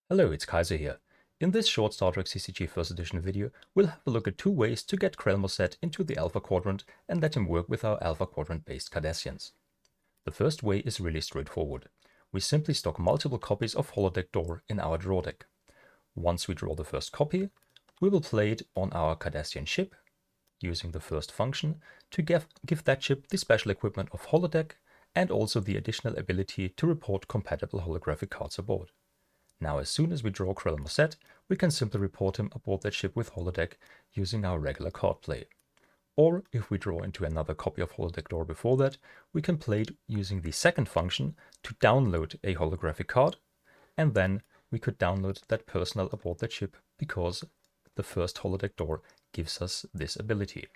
Hello, it's Kaiser here. In this short Star Trek CCG First Edition video, we'll have a look at two ways to get Crell Moset into the Alpha Quadrant and let him work with our Alpha Quadrant based Cardassians. The first way is really straightforward. We simply stock multiple copies of Holodeck Door in our draw deck. Once we draw the first copy, we will play it on our Cardassian ship, using the first function to give that ship the special equipment of Holodeck and also the additional ability to report compatible holographic cards aboard. Now, as soon as we draw Crell Moset, we can simply report him aboard that ship with Holodeck using our regular card play. Or, if we draw into another copy of Holodeck Door before that, we can play it using the second function to download a holographic card, and then we could download that personnel aboard that ship because the first Holodeck Door gives us this ability.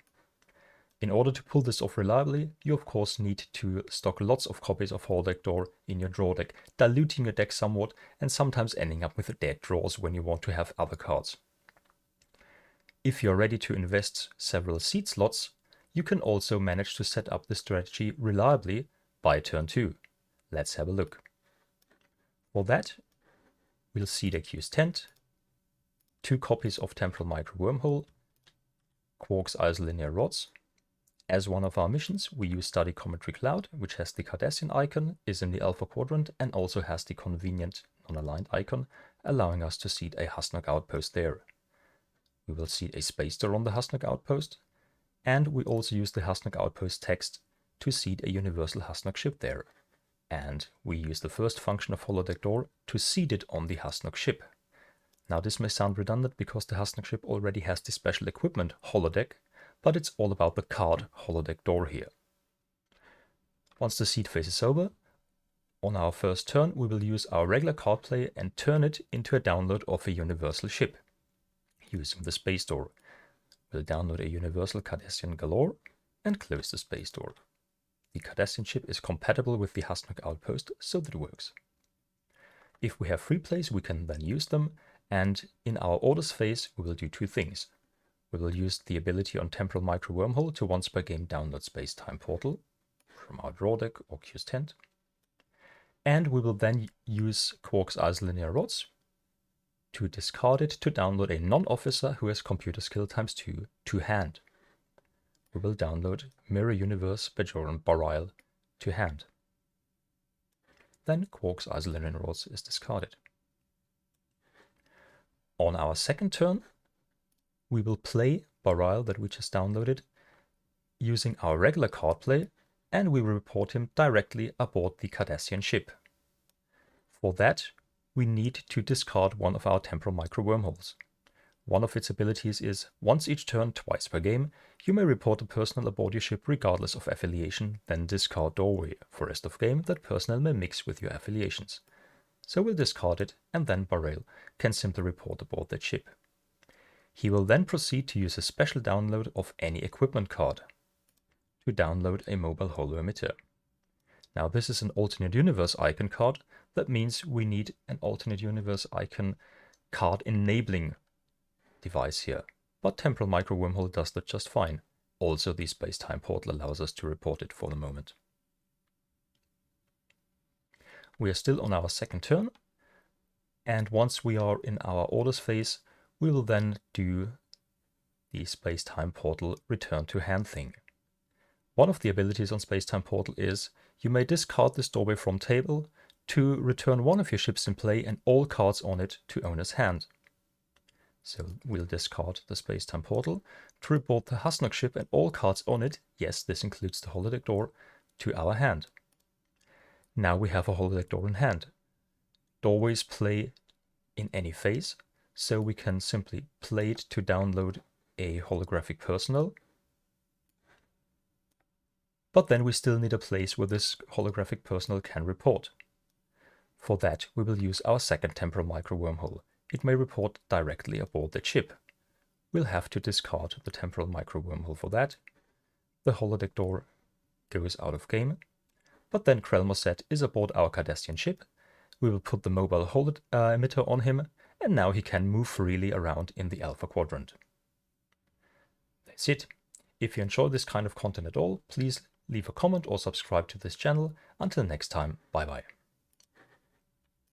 In order to pull this off reliably, you of course need to stock lots of copies of Holodeck Door in your draw deck, diluting your deck somewhat and sometimes ending up with dead draws when you want to have other cards. If you're ready to invest several seed slots, you can also manage to set up this strategy reliably by turn 2. Let's have a look. For that, we'll seed a Q's tent, 2 copies of Temporal Micro Wormhole, Quark's Isolinear Rods. As one of our missions, we use Study Cometry Cloud, which has the Cardassian icon, is in the Alpha Quadrant, and also has the convenient non-aligned icon, allowing us to seed a Hasnok outpost there. We will seed a space door on the Hasnok outpost, and we also use the Hasnok outpost text to seed a universal Hasnok ship there. And we use the first function of Holodeck Door to seed it on the Hasnok ship. Now, this may sound redundant because the Hasnok ship already has the special equipment Holodeck, but it's all about the card Holodeck Door here. Once the seed phase is over, on our first turn we will use our regular card play and turn it into a download of a universal ship. Using the space door, we'll download a universal Cardassian Galore and close the space door. The Cardassian ship is compatible with the Hasnok outpost, so that works. If we have free plays, we can then use them, and in our orders phase we will do two things. We will use the ability on Temporal Micro Wormhole to once per game download Space-Time Portal from our draw deck or Q's tent. And we will then use Quark's Isolinear Rods to discard it to download a non-officer who has computer skill ×2 to hand. We will download Mirror Universe Bajoran Bareil to hand. Then Quark's Isolinear Rods is discarded. On our second turn, we will play Bareil that we just downloaded using our regular card play, and we will report him directly aboard the Cardassian ship. For that, we need to discard one of our Temporal Micro Wormholes. One of its abilities is, once each turn, twice per game, you may report a personnel aboard your ship regardless of affiliation, then discard Doorway. For rest of game, that personnel may mix with your affiliations. So we'll discard it, and then Bareil can simply report aboard that ship. He will then proceed to use a special download of any equipment card to download a mobile holo emitter. Now, this is an alternate universe icon card. That means we need an alternate universe icon card enabling device here. But Temporal Micro Wormhole does that just fine. Also, the Space-Time Portal allows us to report it for the moment. We are still on our second turn, and once we are in our orders phase, we will then do the Space-Time Portal return to hand thing. One of the abilities on Space-Time Portal is you may discard this doorway from table to return one of your ships in play and all cards on it to owner's hand. So we'll discard the Space-Time Portal to report the Hasnok ship and all cards on it, yes, this includes the Holodeck Door, to our hand. Now we have a Holodeck Door in hand. Doorways play in any phase, so we can simply play it to download a holographic personnel. But then we still need a place where this holographic personnel can report. For that, we will use our second Temporal Micro Wormhole. It may report directly aboard the ship. We'll have to discard the Temporal Micro Wormhole for that. The Holodeck Door goes out of game. But then Crell Moset is aboard our Cardassian ship. We will put the mobile emitter on him, and now he can move freely around in the Alpha Quadrant. That's it. If you enjoy this kind of content at all, please leave a comment or subscribe to this channel. Until next time, bye bye.